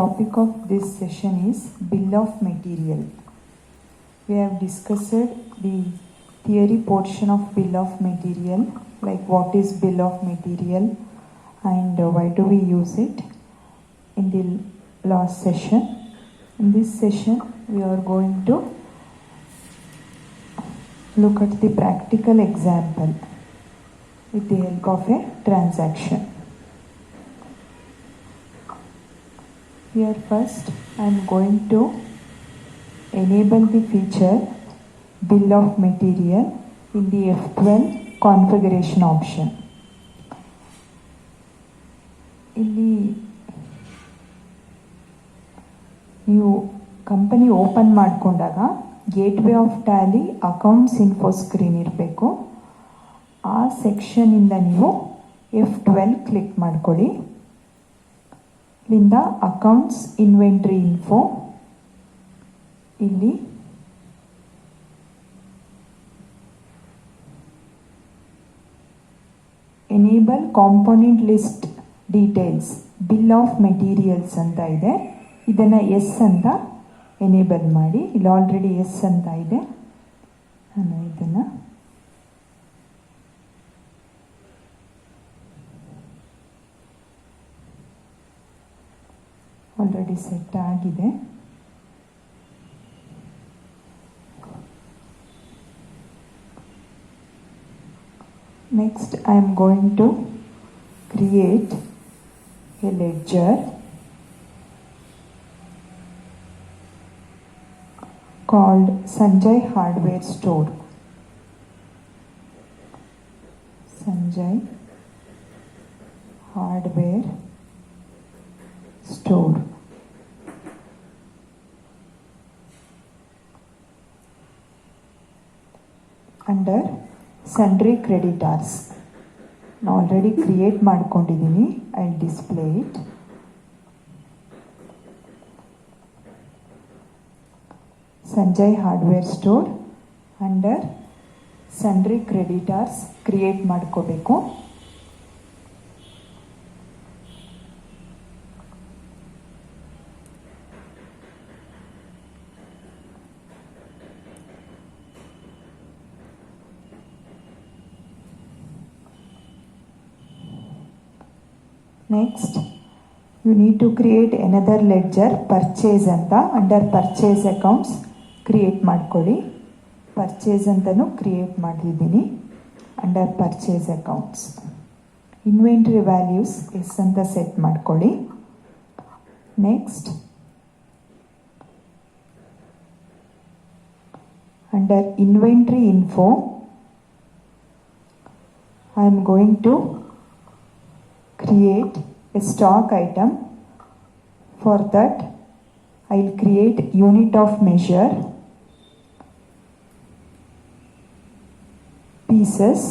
topic of this session is bill of material. We have discussed the theory portion of bill of material, like what is bill of material and why do we use it in the last session. In this session we are going to look at the practical example with the help of a transaction. Here first I am going to enable the feature bill of material in the F12 configuration option. ಇಲ್ಲಿ ನೀವು company open ಮಾಡಿಕೊಂಡಾಗ gateway of Tally accounts info screen ಇರಬೇಕು. ಆ ಸೆಕ್ಷನಿಂದ ನೀವು F12 click ಮಾಡ್ಕೊಳ್ಳಿ. ಇಲ್ಲಿಂದ accounts inventory info, ಇಲ್ಲಿ enable component list details bill of materials ಅಂತ ಇದೆ. ಇದನ್ನು ಎಸ್ ಅಂತ ಎನೇಬಲ್ ಮಾಡಿ. ಇಲ್ಲಿ ಆಲ್ರೆಡಿ ಎಸ್ ಅಂತ ಇದೆ. ನಾನು ಇದನ್ನು ಆಲ್ರೆಡಿ ಸೆಟ್ ಆಗಿದೆ. Next I am going to create a ledger called Sanjay Hardware Store. Sanjay Hardware Store. Under sundry creditors. ನಾನು ಆಲ್ರೆಡಿ ಕ್ರಿಯೇಟ್ ಮಾಡ್ಕೊಂಡಿದ್ದೀನಿ. I display it. Sanjay hardware store under sundry creditors create ಮಾಡ್ಕೋಬೇಕು. Next you need to create another ledger purchase ಅಂತ. Under purchase accounts create ಮಾಡ್ಕೊಳ್ಳಿ. Purchase ಅಂತಲೂ create ಮಾಡಿದ್ದೀನಿ. Under purchase accounts inventory values yes ಅಂತ set ಮಾಡ್ಕೊಳ್ಳಿ. Next under inventory info I am going to create a stock item. For that I'll create unit of measure pieces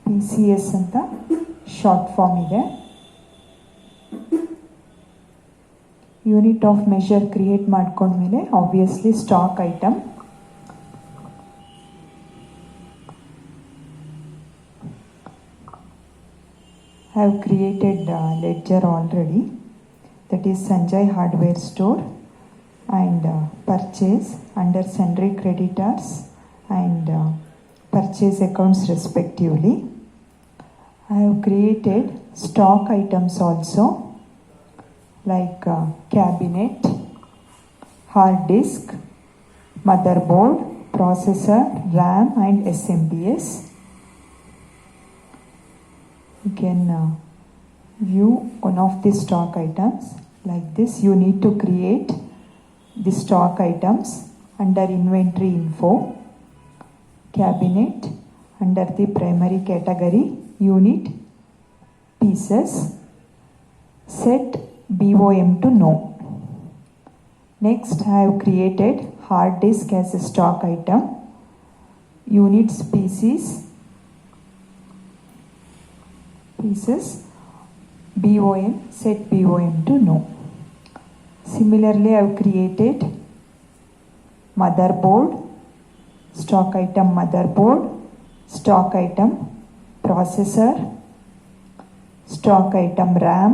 PCS ಅಂತ short form ಇದೆ. Unit of measure create ಮಾಡ್ಕೊಂಡ್ಮೇಲೆ obviously stock item I have created ledger already, that is Sanjay Hardware Store and purchase under sundry creditors and purchase accounts respectively. I have created stock items also like cabinet, hard disk, motherboard, processor, RAM and SMPS. You can view one of the stock items like this. You need to create the stock items under inventory info, cabinet, under the primary category, unit, pieces, set BOM to no. Next I have created hard disk as a stock item, unit species, pieces, BOM, set BOM to no. Similarly, I have created motherboard, stock item motherboard, stock item processor, stock item RAM,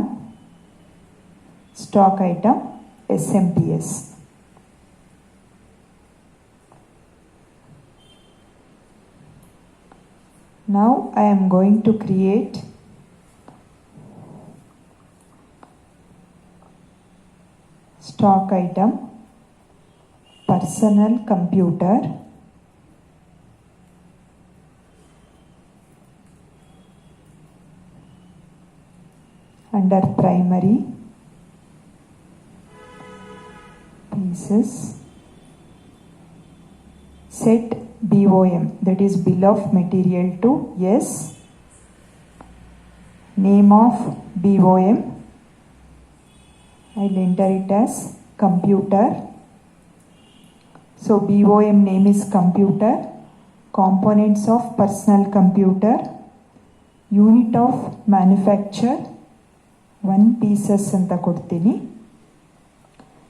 stock item SMPS. Now I am going to create stock item personal computer, under primary pieces, set BOM, that is bill of material to yes, name of BOM, I'll enter it as computer. So BOM name is computer, components of personal computer, unit of manufacture 1 pieces ಅಂತ ಕೊಡ್ತೀನಿ.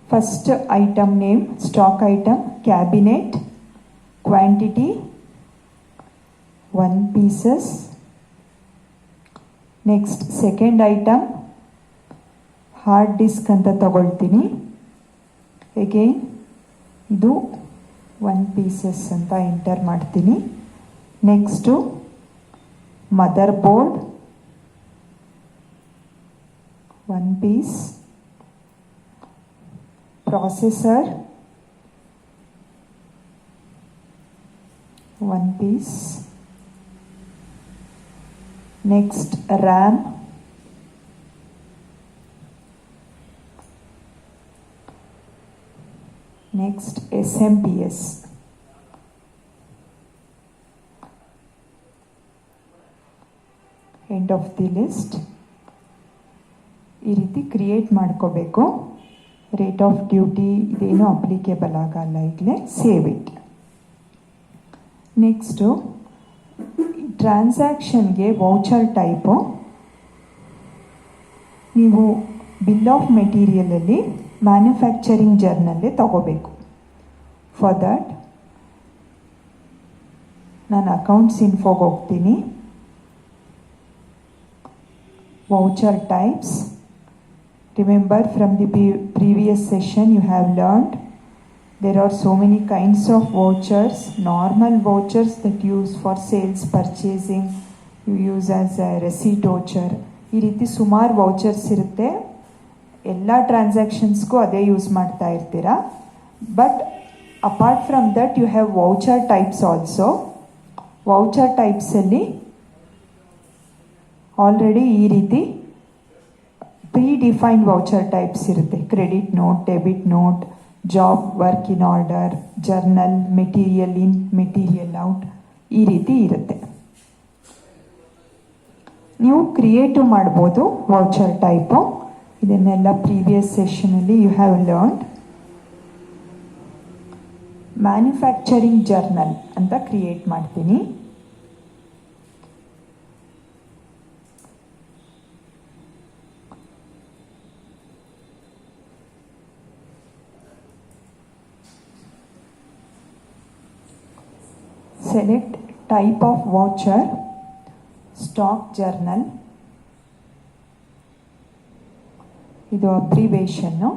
First item name stock item cabinet, quantity 1 pieces. Next second item hard disk ಅಂತ ತಗೊಳ್ತೀನಿ. Again ಇದು 1 pieces ಅಂತ enter ಮಾಡ್ತೀನಿ. Next mother board 1 piece, processor 1 piece, next RAM, next SMPS. End of the list. ಈ ರೀತಿ create ಮಾಡ್ಕೋಬೇಕು. Rate of duty ಇದೇನು applicable ಆಗಲ್ಲ ಈಗಲೇ. Save it. ನೆಕ್ಸ್ಟು ಟ್ರಾನ್ಸಾಕ್ಷನ್ಗೆ ವೌಚರ್ ಟೈಪು ನೀವು ಬಿಲ್ ಆಫ್ ಮೆಟೀರಿಯಲಲ್ಲಿ ಮ್ಯಾನುಫ್ಯಾಕ್ಚರಿಂಗ್ ಜರ್ನಲ್ಲೇ ತಗೋಬೇಕು. ಫಾರ್ ದ್ಯಾಟ್ ನಾನು ಅಕೌಂಟ್ಸ್ ಇನ್ಫೋಗೆ ಹೋಗ್ತೀನಿ. Voucher types. Remember from the previous session you have learned there are so many kinds of vouchers. Normal vouchers that you use for sales purchasing, you use as a receipt voucher. ಈ ರೀತಿ ಸುಮಾರು ವೌಚರ್ಸ್ ಇರುತ್ತೆ. ಎಲ್ಲ ಟ್ರಾನ್ಸಾಕ್ಷನ್ಸ್ಗೂ ಅದೇ use ಮಾಡ್ತಾ ಇರ್ತೀರಾ. But apart from that you have voucher types also. Voucher ಟೈಪ್ಸಲ್ಲಿ already ಈ ರೀತಿ ಪ್ರೀ-ಡಿಫೈನ್ಡ್ ವೌಚರ್ ಟೈಪ್ಸ್ ಇರುತ್ತೆ. Credit note, debit note, job work in order, journal, material in, material out, ಈ ರೀತಿ ಇರುತ್ತೆ. ನೀವು ಕ್ರಿಯೇಟಿವ್ ಮಾಡ್ಬೋದು ವೌಚರ್ ಟೈಪು. ಇದನ್ನೆಲ್ಲ ಪ್ರೀವಿಯಸ್ ಸೆಷನಲ್ಲಿ you have learned. Manufacturing journal ಅಂತ ಕ್ರಿಯೇಟ್ ಮಾಡ್ತೀನಿ. Select type of voucher, stock journal. ಇದು ಅಬ್ರಿವೇಷನ್ನು,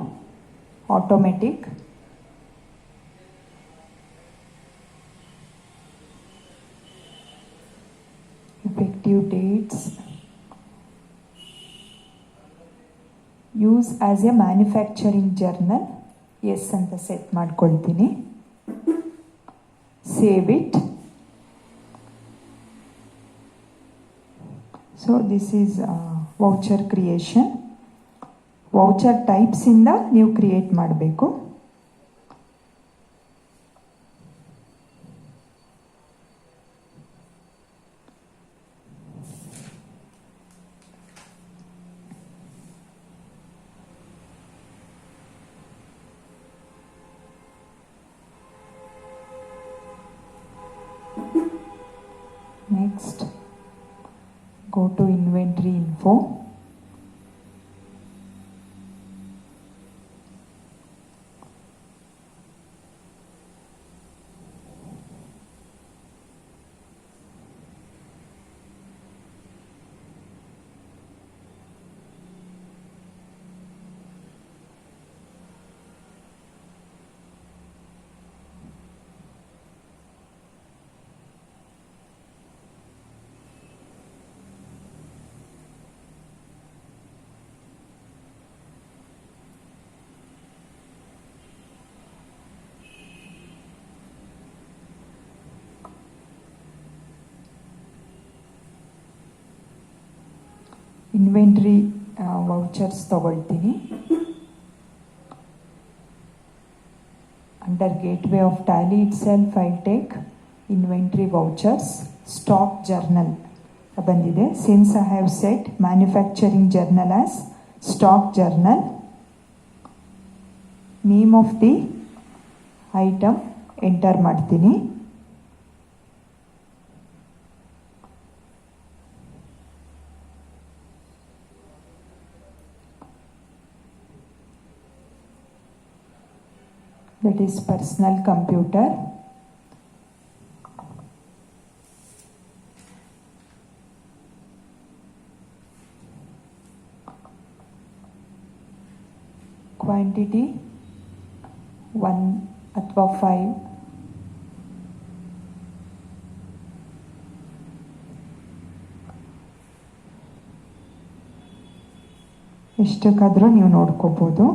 automatic. effective dates. Use as a manufacturing journal S ಅಂತ ಸೆಟ್ ಮಾಡ್ಕೊಳ್ತೀನಿ. Save it. So this is voucher creation. Voucher ಟೈಪ್ಸಿಂದ ನೀವು create ಮಾಡಬೇಕು. Next, go to inventory info. Inventory vouchers ತಗೊಳ್ತೀನಿ. Under gateway of tally itself, I'll take inventory vouchers, stock journal ಬಂದಿದೆ. Since I have set manufacturing journal as stock journal, name of the item enter ಮಾಡ್ತೀನಿ. That is personal computer. Quantity 1 ಅಥವಾ 5. ಎಷ್ಟಕ್ಕಾದರೂ ನೀವು ನೋಡ್ಕೋಬೋದು.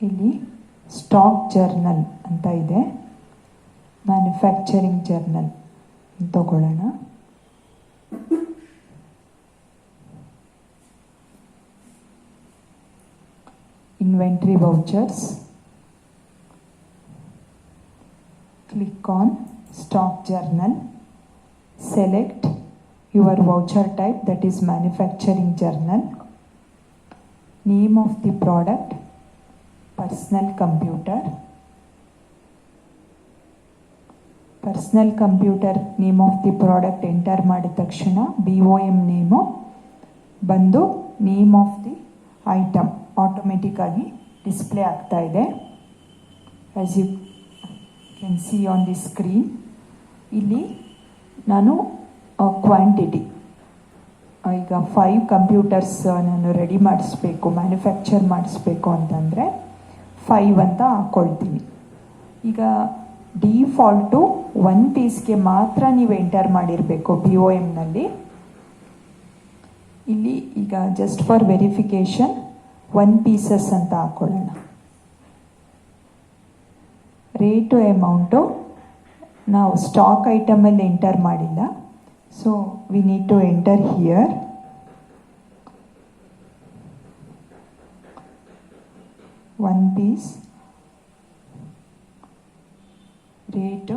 ಇಲ್ಲಿ stock journal ಅಂತ ಇದೆ, manufacturing journal ತಗೊಳ್ಳೋಣ. Inventory vouchers, click on stock journal, select your voucher type, that is manufacturing journal, name of the product personal computer. Personal computer name of the product enter ಮಾಡಿದ ತಕ್ಷಣ BOM name ಬಂದು name of the item automatic ಆಗಿ display ಆಗ್ತಾ ಇದೆ. As you can see on the screen. ಇಲ್ಲಿ ನಾನು quantity ಈಗ 5 computers ನಾನು ರೆಡಿ ಮಾಡಿಸ್ಬೇಕು, ಮ್ಯಾನುಫ್ಯಾಕ್ಚರ್ ಮಾಡಿಸ್ಬೇಕು ಅಂತಂದರೆ 5 ಅಂತ ಹಾಕ್ಕೊಳ್ತೀನಿ. ಈಗ ಡಿಫಾಲ್ಟು 1 ಪೀಸ್ಗೆ ಮಾತ್ರ ನೀವು ಎಂಟರ್ ಮಾಡಿರಬೇಕು BOMನಲ್ಲಿ. ಇಲ್ಲಿ ಈಗ ಜಸ್ಟ್ ಫಾರ್ ವೆರಿಫಿಕೇಷನ್ 1 ಪೀಸಸ್ ಅಂತ ಹಾಕ್ಕೊಳ್ಳೋಣ. ರೇಟು ಅಮೌಂಟು ನಾವು ಸ್ಟಾಕ್ ಐಟಮಲ್ಲಿ ಎಂಟರ್ ಮಾಡಿಲ್ಲ, so we need to enter here. One piece rate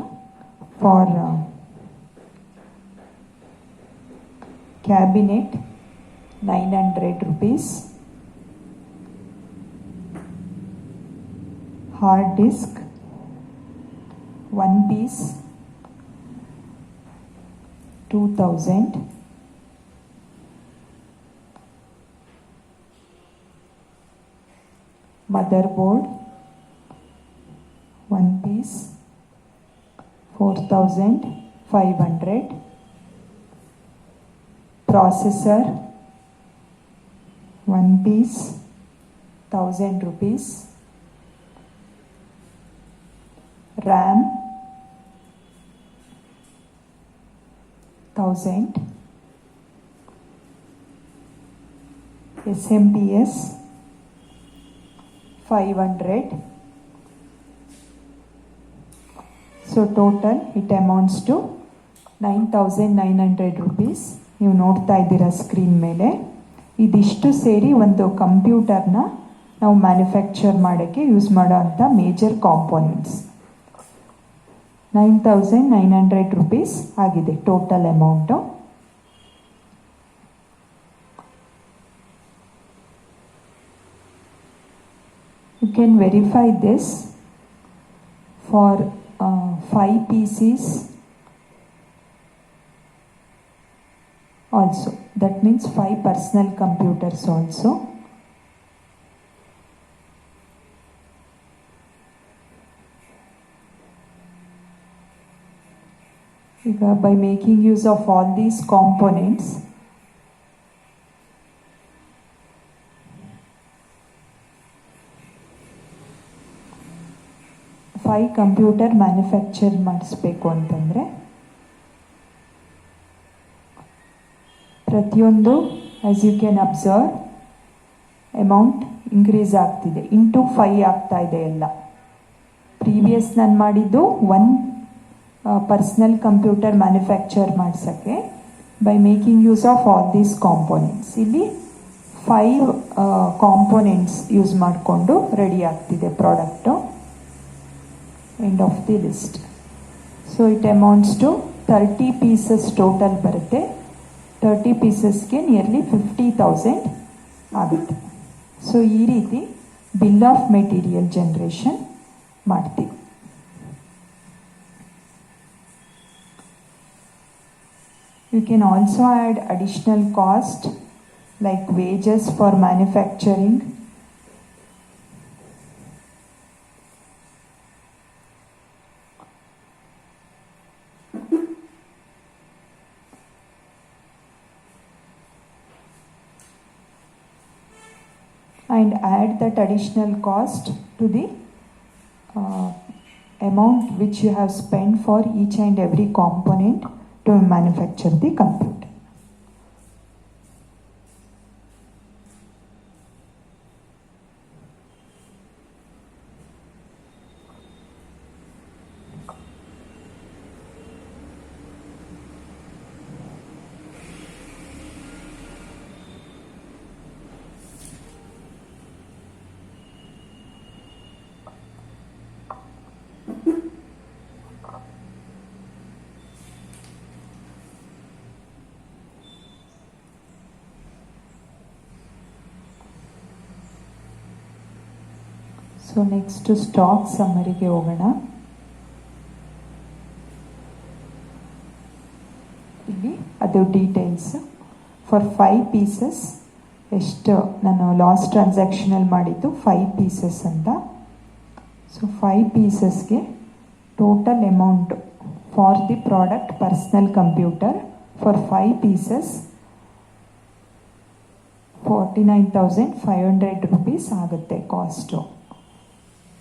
for cabinet 900 rupees, hard disk 1 piece 2000, motherboard 1 piece 4500, processor 1 piece 1000 rupees, RAM 1000, SMPS 500. So total it amounts to 9900 rupees. ನೀವು ನೋಡ್ತಾ ಇದ್ದೀರಾ screen ಮೇಲೆ. ಇದಿಷ್ಟು ಸೇರಿ ಒಂದು ಕಂಪ್ಯೂಟರ್ನ ನಾವು ಮ್ಯಾನುಫ್ಯಾಕ್ಚರ್ ಮಾಡೋಕ್ಕೆ ಯೂಸ್ ಮಾಡೋ ಅಂಥ ಮೇಜರ್ ಕಾಂಪೋನೆಂಟ್ಸ್. 9900 rupees ಆಗಿದೆ total amount. You can verify this for 5 pieces also. that means 5 personal computers also. By making use of all these components, five computer manufacture ಮಾಡಿಸ್ಬೇಕು ಅಂತಂದರೆ ಪ್ರತಿಯೊಂದು as you can observe amount increase ಆಗ್ತಿದೆ, into 5 ಆಗ್ತಾ ಇದೆ ಎಲ್ಲ. Previous ನಾನು ಮಾಡಿದ್ದು 1 personal computer manufacture ಮಾಡ್ಸೋಕ್ಕೆ by making use of all these components. ಇಲ್ಲಿ 5 ಕಾಂಪೋನೆಂಟ್ಸ್ ಯೂಸ್ ಮಾಡಿಕೊಂಡು ರೆಡಿ ಆಗ್ತಿದೆ product. End of the list. So it amounts to 30 pieces total ಬರುತ್ತೆ. 30 ಪೀಸಸ್ಗೆ ನಿಯರ್ಲಿ 50,000 ಆಗುತ್ತೆ. ಸೊ ಈ ರೀತಿ ಬಿಲ್ ಆಫ್ ಮೆಟೀರಿಯಲ್ ಜನರೇಷನ್ ಮಾಡ್ತೀವಿ. You can also add additional cost like wages for manufacturing, and add that additional cost to the amount which you have spent for each and every component to manufacture the computer. So next stock ಸಮ್ಮರಿಗೆ ಹೋಗೋಣ. ಇಲ್ಲಿ ಅದು details for 5 pieces ಎಷ್ಟು ನಾನು last ಟ್ರಾನ್ಸಾಕ್ಷನಲ್ಲಿ ಮಾಡಿದ್ದು 5 pieces ಅಂತ. So 5 ಪೀಸಸ್ಗೆ total amount for the product personal computer for 5 pieces 49,500 rupees ಆಗುತ್ತೆ cost.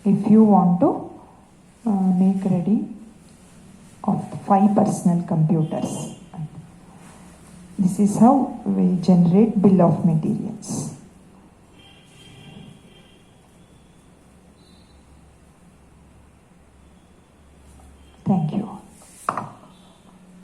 If you want to make ready of 5 personal computers. This is how we generate bill of materials. Thank you.